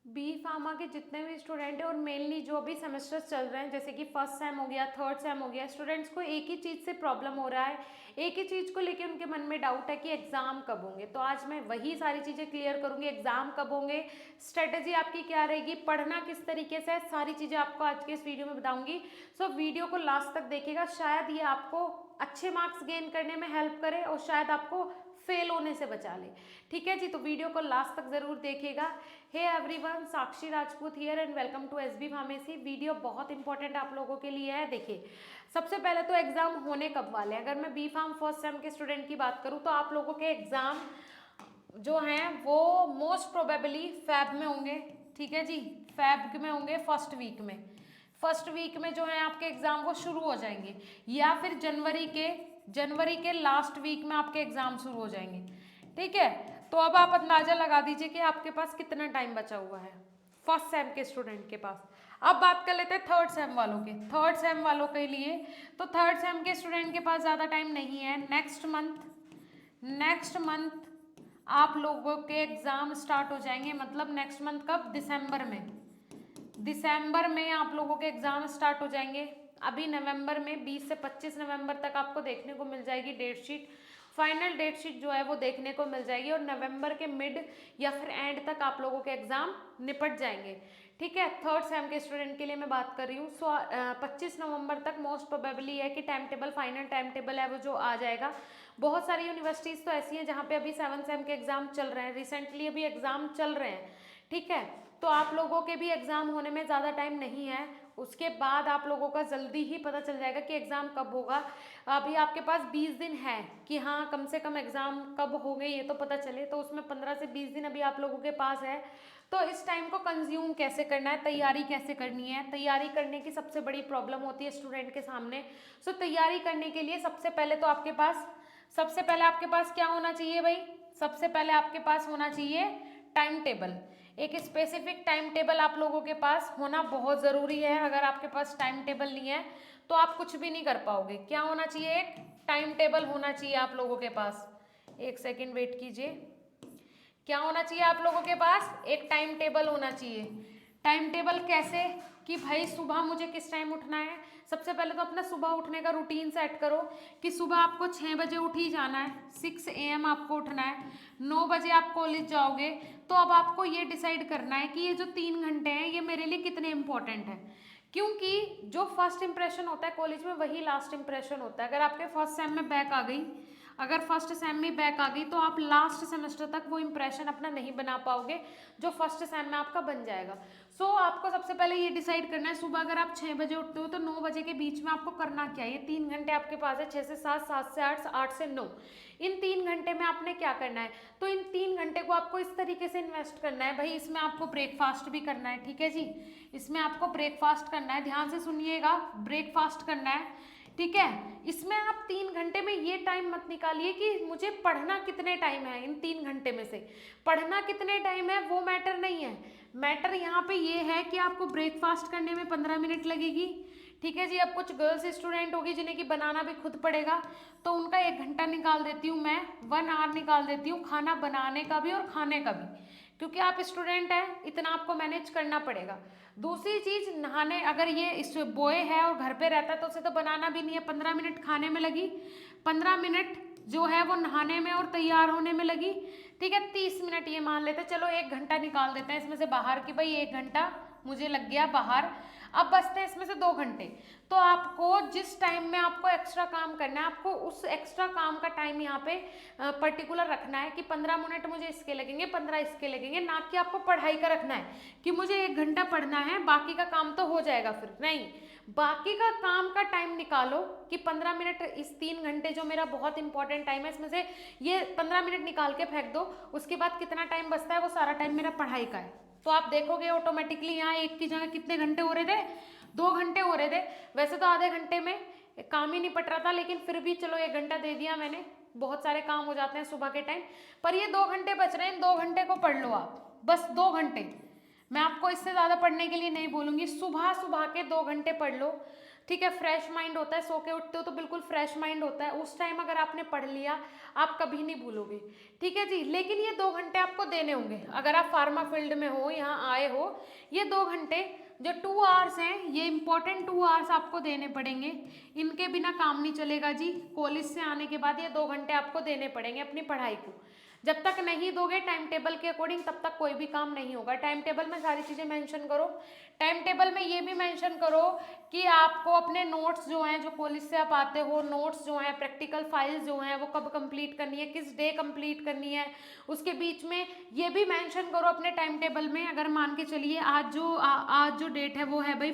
B pharma के जितने भी स्टूडेंट हैं और मेनली जो भी सेमेस्टर्स चल रहे हैं, जैसे कि फर्स्ट सेम हो गया, थर्ड सेम हो गया, स्टूडेंट्स को एक ही चीज़ से प्रॉब्लम हो रहा है, एक ही चीज़ को लेके उनके मन में डाउट है कि एग्ज़ाम कब होंगे। तो आज मैं वही सारी चीज़ें क्लियर करूँगी, एग्ज़ाम कब होंगे, स्ट्रेटजी आपकी क्या रहेगी, पढ़ना किस तरीके से, सारी चीज़ें आपको आज के इस वीडियो में बताऊँगी। सो वीडियो को लास्ट तक देखिएगा, शायद ये आपको अच्छे मार्क्स गेन करने में हेल्प करे और शायद आपको फेल होने से बचा ले। ठीक है जी, तो वीडियो को लास्ट तक जरूर देखिएगा। Hey everyone, Sakshi Rajput here and welcome to SB pharmacy. Video बहुत इंपॉर्टेंट आप लोगों के लिए है। देखिए, सबसे पहले तो एग्जाम होने कब वाले हैं। अगर मैं बी फार्म फर्स्ट सेम के स्टूडेंट की बात करूँ तो आप लोगों के एग्जाम जो हैं वो मोस्ट प्रोबेबली फैब में होंगे। ठीक है जी, फैब में होंगे, फर्स्ट वीक में जो है आपके एग्जाम वो शुरू हो जाएंगे, या फिर जनवरी के लास्ट वीक में आपके एग्जाम शुरू हो जाएंगे। ठीक है, तो अब आप अंदाजा लगा दीजिए कि आपके पास कितना टाइम बचा हुआ है फर्स्ट सेम के स्टूडेंट के पास। अब बात कर लेते हैं थर्ड सेम वालों के। थर्ड सेम वालों के लिए तो थर्ड सेम के स्टूडेंट के पास ज़्यादा टाइम नहीं है। नेक्स्ट मंथ आप लोगों के एग्जाम स्टार्ट हो जाएंगे। मतलब नेक्स्ट मंथ कब? दिसंबर में आप लोगों के एग्जाम स्टार्ट हो जाएंगे। अभी नवंबर में 20 से 25 नवंबर तक आपको देखने को मिल जाएगी date sheet. Final date sheet जो है वो देखने को मिल जाएगी और नवंबर के मिड या फिर एंड तक आप लोगों के एग्जाम निपट जाएंगे। ठीक है, थर्ड सेम के स्टूडेंट के लिए मैं बात कर रही हूँ। 25 नवंबर तक मोस्ट प्रोबेबली है कि time table, final time table है वो जो आ जाएगा। बहुत सारी यूनिवर्सिटीज़ तो ऐसी हैं जहाँ पे अभी 7 सेम के एग्जाम चल रहे हैं, रिसेंटली अभी एग्जाम चल रहे हैं। ठीक है, तो आप लोगों के भी एग्जाम होने में ज़्यादा टाइम नहीं है। उसके बाद आप लोगों का जल्दी ही पता चल जाएगा कि एग्ज़ाम कब होगा। अभी आपके पास 20 दिन है कि हाँ कम से कम एग्ज़ाम कब होंगे ये तो पता चले, तो उसमें 15 से 20 दिन अभी आप लोगों के पास है। तो इस टाइम को कंज्यूम कैसे करना है, तैयारी कैसे करनी है। तैयारी करने की सबसे बड़ी प्रॉब्लम होती है स्टूडेंट के सामने। सो तैयारी करने के लिए सबसे पहले आपके पास क्या होना चाहिए भाई? सबसे पहले आपके पास होना चाहिए टाइम टेबल। एक स्पेसिफिक टाइम टेबल आप लोगों के पास होना बहुत ज़रूरी है। अगर आपके पास टाइम टेबल नहीं है तो आप कुछ भी नहीं कर पाओगे। क्या होना चाहिए? एक टाइम टेबल होना चाहिए आप लोगों के पास। एक सेकेंड वेट कीजिए। क्या होना चाहिए आप लोगों के पास? एक टाइम टेबल होना चाहिए। टाइम टेबल कैसे? कि भाई सुबह मुझे किस टाइम उठना है। सबसे पहले तो अपना सुबह उठने का रूटीन सेट करो कि सुबह आपको 6 बजे उठ ही जाना है, 6 AM आपको उठना है, 9 बजे आप कॉलेज जाओगे। तो अब आपको ये डिसाइड करना है कि ये जो 3 घंटे हैं ये मेरे लिए कितने इंपॉर्टेंट हैं। क्योंकि जो फर्स्ट इंप्रेशन होता है कॉलेज में वही लास्ट इंप्रेशन होता है। अगर आपके फर्स्ट सेम में बैक आ गई, अगर फर्स्ट सेम में बैक आ गई तो आप लास्ट सेमेस्टर तक वो इंप्रेशन अपना नहीं बना पाओगे जो फर्स्ट सेम में आपका बन जाएगा। सो आपको सबसे पहले ये डिसाइड करना है, सुबह अगर आप 6 बजे उठते हो तो 9 बजे के बीच में आपको करना क्या है। ये 3 घंटे आपके पास है, 6 से 7, 7 से 8, 8 से 9। इन 3 घंटे में आपने क्या करना है? तो इन 3 घंटे को आपको इस तरीके से इन्वेस्ट करना है भाई। इसमें आपको ब्रेकफास्ट भी करना है। ठीक है जी, इसमें आपको ब्रेकफास्ट करना है, ध्यान से सुनिएगा, ब्रेकफास्ट करना है। ठीक है, इसमें आप 3 घंटे में ये टाइम मत निकालिए कि मुझे पढ़ना कितने टाइम है। इन 3 घंटे में से पढ़ना कितने टाइम है वो मैटर नहीं है। मैटर यहाँ पे ये है कि आपको ब्रेकफास्ट करने में 15 मिनट लगेगी। ठीक है जी, अब कुछ गर्ल्स स्टूडेंट होगी जिन्हें कि बनाना भी खुद पड़ेगा, तो उनका 1 घंटा निकाल देती हूँ मैं, 1 आवर निकाल देती हूँ खाना बनाने का भी और खाने का भी, क्योंकि आप स्टूडेंट हैं, इतना आपको मैनेज करना पड़ेगा। दूसरी चीज़, नहाने, अगर ये इस बॉय है और घर पे रहता है तो उसे तो बनाना भी नहीं है, 15 मिनट खाने में लगी, 15 मिनट जो है वो नहाने में और तैयार होने में लगी। ठीक है, 30 मिनट ये मान लेते, चलो 1 घंटा निकाल देते हैं इसमें से बाहर की, भाई 1 घंटा मुझे लग गया बाहर। अब बचते हैं इसमें से 2 घंटे। तो आपको जिस टाइम में आपको एक्स्ट्रा काम करना है, आपको उस एक्स्ट्रा काम का टाइम यहाँ पे पर्टिकुलर रखना है कि 15 मिनट मुझे इसके लगेंगे, 15 इसके लगेंगे, ना कि आपको पढ़ाई का रखना है कि मुझे 1 घंटा पढ़ना है बाकी का काम तो हो जाएगा। फिर नहीं, बाकी का काम का टाइम निकालो कि 15 मिनट, इस 3 घंटे जो मेरा बहुत इंपॉर्टेंट टाइम है इसमें से ये 15 मिनट निकाल के फेंक दो। उसके बाद कितना टाइम बचता है वो सारा टाइम मेरा पढ़ाई का है। तो आप देखोगे ऑटोमेटिकली यहाँ एक की जगह कितने घंटे हो रहे थे? 2 घंटे हो रहे थे। वैसे तो आधे घंटे में काम ही निपट रहा था, लेकिन फिर भी चलो 1 घंटा दे दिया मैंने, बहुत सारे काम हो जाते हैं सुबह के टाइम। पर ये 2 घंटे बच रहे हैं, इन 2 घंटे को पढ़ लो आप, बस 2 घंटे। मैं आपको इससे ज़्यादा पढ़ने के लिए नहीं बोलूँगी। सुबह सुबह के 2 घंटे पढ़ लो, ठीक है, फ्रेश माइंड होता है, सो के उठते हो तो बिल्कुल फ्रेश माइंड होता है, उस टाइम अगर आपने पढ़ लिया आप कभी नहीं भूलोगे। ठीक है जी, लेकिन ये 2 घंटे आपको देने होंगे अगर आप फार्मा फील्ड में हो, यहाँ आए हो। ये 2 घंटे जो 2 आवर्स हैं, ये इंपॉर्टेंट 2 आवर्स आपको देने पड़ेंगे, इनके बिना काम नहीं चलेगा जी। कॉलेज से आने के बाद ये 2 घंटे आपको देने पड़ेंगे अपनी पढ़ाई को। जब तक नहीं दोगे टाइम टेबल के अकॉर्डिंग, तब तक कोई भी काम नहीं होगा। टाइम टेबल में सारी चीज़ें मेंशन करो। टाइम टेबल में ये भी मेंशन करो कि आपको अपने नोट्स जो हैं, जो कॉलेज से आप आते हो, नोट्स जो हैं, प्रैक्टिकल फाइल्स जो हैं, वो कब कंप्लीट करनी है, किस डे कंप्लीट करनी है। उसके बीच में ये भी मेंशन करो अपने टाइम टेबल में। अगर मान के चलिए आज जो डेट है वो है भाई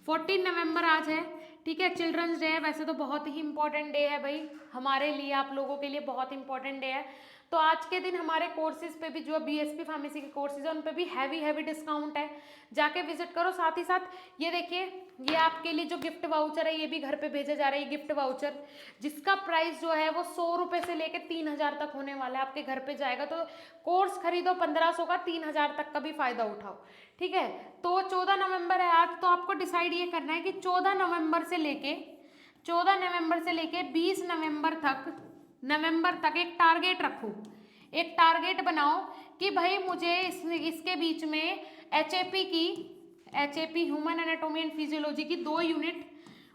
14 नवंबर आज है। ठीक है, चिल्ड्रंस डे है, वैसे तो बहुत ही इंपॉर्टेंट डे है भाई हमारे लिए, आप लोगों के लिए बहुत इंपॉर्टेंट डे है। तो आज के दिन हमारे कोर्सेज पे भी, जो बीएसपी फार्मेसी के कोर्सेज है उन पे भी हैवी डिस्काउंट है, जाके विजिट करो। साथ ही साथ ये देखिए, ये आपके लिए जो गिफ्ट वाउचर है ये भी घर पे भेजा जा रहा है। ये गिफ्ट वाउचर जिसका प्राइस जो है वो 100 रुपये से लेके 3000 तक होने वाला है, आपके घर पे जाएगा। तो कोर्स खरीदो 1500 का, 3000 तक का भी फायदा उठाओ। ठीक है, तो 14 नवंबर है आज, तो आपको डिसाइड ये करना है कि 14 नवंबर से लेके 20 नवंबर तक एक टारगेट रखो, एक टारगेट बनाओ कि भाई मुझे इसके बीच में HAP human anatomy and physiology की 2 यूनिट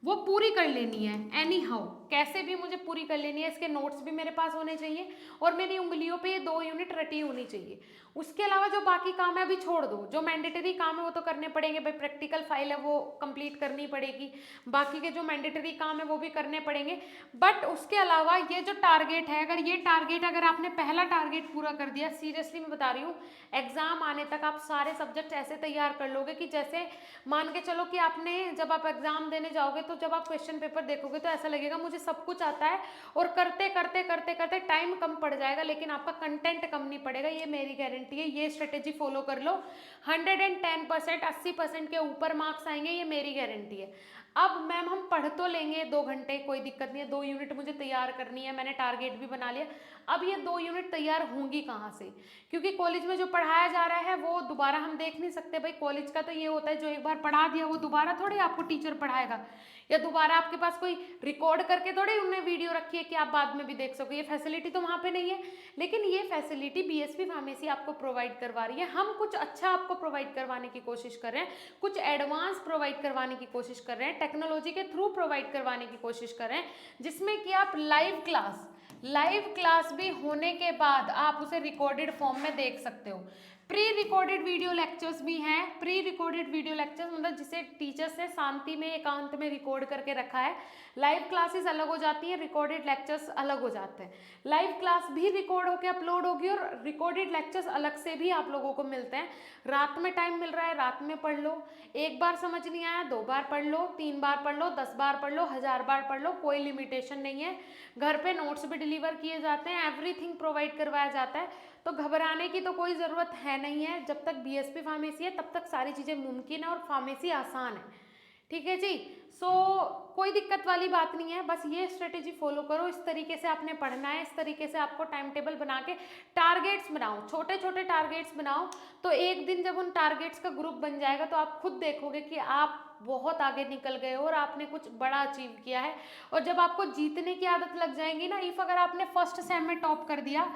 वो पूरी कर लेनी है। एनी हाउ कैसे भी मुझे पूरी कर लेनी है, इसके नोट्स भी मेरे पास होने चाहिए और मेरी उंगलियों पे ये 2 यूनिट रटी होनी चाहिए। उसके अलावा जो बाकी काम है अभी छोड़ दो, जो मैंडेटरी काम है वो तो करने पड़ेंगे भाई, प्रैक्टिकल फाइल है वो कंप्लीट करनी पड़ेगी, बाकी के जो मैंडेटरी काम है वो भी करने पड़ेंगे। बट उसके अलावा ये जो टारगेट है, अगर आपने पहला टारगेट पूरा कर दिया, सीरियसली मैं बता रही हूँ, एग्जाम आने तक आप सारे सब्जेक्ट ऐसे तैयार कर लोगे कि जैसे मान के चलो कि आपने, जब आप एग्जाम देने जाओगे तो जब आप क्वेश्चन पेपर देखोगे तो ऐसा लगेगा मुझे सब कुछ आता है, और करते करते करते करते टाइम कम पड़ जाएगा लेकिन आपका कंटेंट कम नहीं पड़ेगा। ये मेरी गारंटी है, ये स्ट्रेटेजी फॉलो कर लो, 110%, 80% के ऊपर मार्क्स आएंगे, ये मेरी गारंटी है। अब मैम हम पढ़ तो लेंगे 2 घंटे, कोई दिक्कत नहीं है, 2 यूनिट मुझे तैयार करनी है, मैंने टारगेट भी बना लिया। अब ये 2 यूनिट तैयार होंगी कहाँ से, क्योंकि कॉलेज में जो पढ़ाया जा रहा है वो दोबारा हम देख नहीं सकते भाई। कॉलेज का तो ये होता है जो एक बार पढ़ा दिया वो दोबारा थोड़ी आपको टीचर पढ़ाएगा, या दोबारा आपके पास कोई रिकॉर्ड करके थोड़ी उन्होंने वीडियो रखी है कि आप बाद में भी देख सको। ये फैसिलिटी तो वहाँ पे नहीं है, लेकिन ये फैसिलिटी बीएसपी फार्मेसी आपको प्रोवाइड करवा रही है। हम कुछ अच्छा आपको प्रोवाइड करवाने की कोशिश कर रहे हैं, कुछ एडवांस प्रोवाइड करवाने की कोशिश कर रहे हैं, टेक्नोलॉजी के थ्रू प्रोवाइड करवाने की कोशिश कर रहे हैं, जिसमें कि आप लाइव क्लास भी होने के बाद आप उसे रिकॉर्डेड फॉर्म में देख सकते हो। प्री रिकॉर्डेड वीडियो लेक्चर्स भी हैं। प्री रिकॉर्डेड वीडियो लेक्चर्स मतलब जिसे टीचर्स ने शांति में एकांत में रिकॉर्ड करके रखा है। लाइव क्लासेस अलग हो जाती हैं, रिकॉर्डेड लेक्चर्स अलग हो जाते हैं। लाइव क्लास भी रिकॉर्ड होकर अपलोड होगी और रिकॉर्डेड लेक्चर्स अलग से भी आप लोगों को मिलते हैं। रात में टाइम मिल रहा है, रात में पढ़ लो, एक बार समझ नहीं आया 2 बार पढ़ लो, 3 बार पढ़ लो, 10 बार पढ़ लो, 1000 बार पढ़ लो, कोई लिमिटेशन नहीं है। घर पे नोट्स भी डिलीवर किए जाते हैं, एवरीथिंग प्रोवाइड करवाया जाता है, तो घबराने की तो कोई ज़रूरत है नहीं है। जब तक बीएसपी फार्मेसी है तब तक सारी चीज़ें मुमकिन है और फार्मेसी आसान है। ठीक है जी, कोई दिक्कत वाली बात नहीं है, बस ये स्ट्रेटेजी फॉलो करो, इस तरीके से आपने पढ़ना है, इस तरीके से आपको टाइम टेबल बना के टारगेट्स बनाओ, छोटे छोटे टारगेट्स बनाओ। तो एक दिन जब उन टारगेट्स का ग्रुप बन जाएगा तो आप खुद देखोगे कि आप बहुत आगे निकल गए हो और आपने कुछ बड़ा अचीव किया है। और जब आपको जीतने की आदत लग जाएगी ना, इफ अगर आपने फर्स्ट सेम में टॉप कर दिया,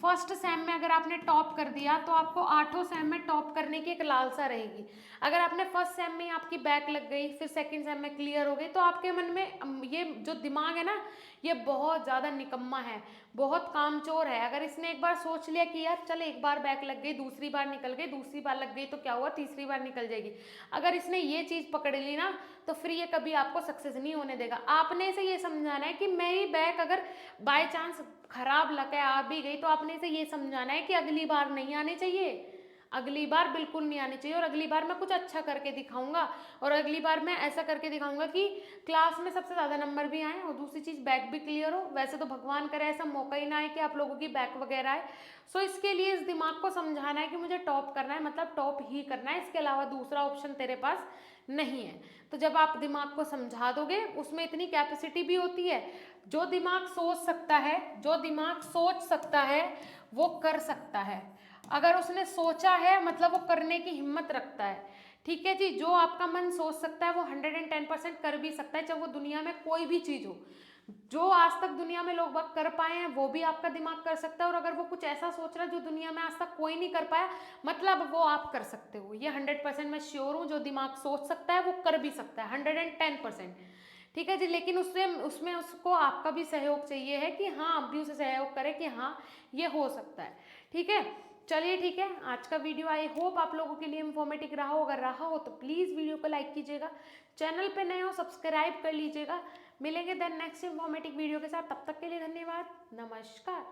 फर्स्ट सेम में अगर आपने टॉप कर दिया तो आपको 8 सेम में टॉप करने की एक लालसा रहेगी। अगर आपने फर्स्ट सेम में आपकी बैक लग गई, फिर सेकंड सेम में क्लियर हो गई, तो आपके मन में ये जो दिमाग है ना, ये बहुत ज़्यादा निकम्मा है, बहुत कामचोर है। अगर इसने एक बार सोच लिया कि यार चल एक बार बैक लग गई, दूसरी बार निकल गई, दूसरी बार लग गई तो क्या हुआ, तीसरी बार निकल जाएगी, अगर इसने ये चीज़ पकड़ ली ना, तो फिर ये कभी आपको सक्सेस नहीं होने देगा। आपने इसे ये समझाना है कि मेरी बैक अगर बाय चांस खराब लग आ भी गई तो आपने इसे ये समझाना है कि अगली बार नहीं आनी चाहिए, अगली बार बिल्कुल नहीं आनी चाहिए, और अगली बार मैं कुछ अच्छा करके दिखाऊंगा, और अगली बार मैं ऐसा करके दिखाऊंगा कि क्लास में सबसे ज़्यादा नंबर भी आए और दूसरी चीज़ बैक भी क्लियर हो। वैसे तो भगवान करे ऐसा मौका ही ना आए कि आप लोगों की बैक वगैरह आए। सो इसके लिए इस दिमाग को समझाना है कि मुझे टॉप करना है, मतलब टॉप ही करना है, इसके अलावा दूसरा ऑप्शन तेरे पास नहीं है। तो जब आप दिमाग को समझा दोगे, उसमें इतनी कैपेसिटी भी होती है, जो दिमाग सोच सकता है वो कर सकता है। अगर उसने सोचा है मतलब वो करने की हिम्मत रखता है। ठीक है जी। जो आपका मन सोच सकता है वो 110% कर भी सकता है, चाहे वो दुनिया में कोई भी चीज़ हो। जो आज तक दुनिया में लोग बाग कर पाए हैं वो भी आपका दिमाग कर सकता है, और अगर वो कुछ ऐसा सोच रहा है जो दुनिया में आज तक कोई नहीं कर पाया, मतलब वो आप कर सकते हो। ये 100% मैं श्योर हूँ। जो दिमाग सोच सकता है वो कर भी सकता है 110%। ठीक है जी। लेकिन उससे उसमें उसको आपका भी सहयोग चाहिए है कि हाँ, आप भी उसे सहयोग करें कि हाँ ये हो सकता है। ठीक है, चलिए ठीक है। आज का वीडियो आई होप आप लोगों के लिए इन्फॉर्मेटिव रहा हो। अगर रहा हो तो प्लीज़ वीडियो को लाइक कीजिएगा, चैनल पे नए हो सब्सक्राइब कर लीजिएगा। मिलेंगे देन नेक्स्ट इन्फॉर्मेटिव वीडियो के साथ, तब तक के लिए धन्यवाद, नमस्कार।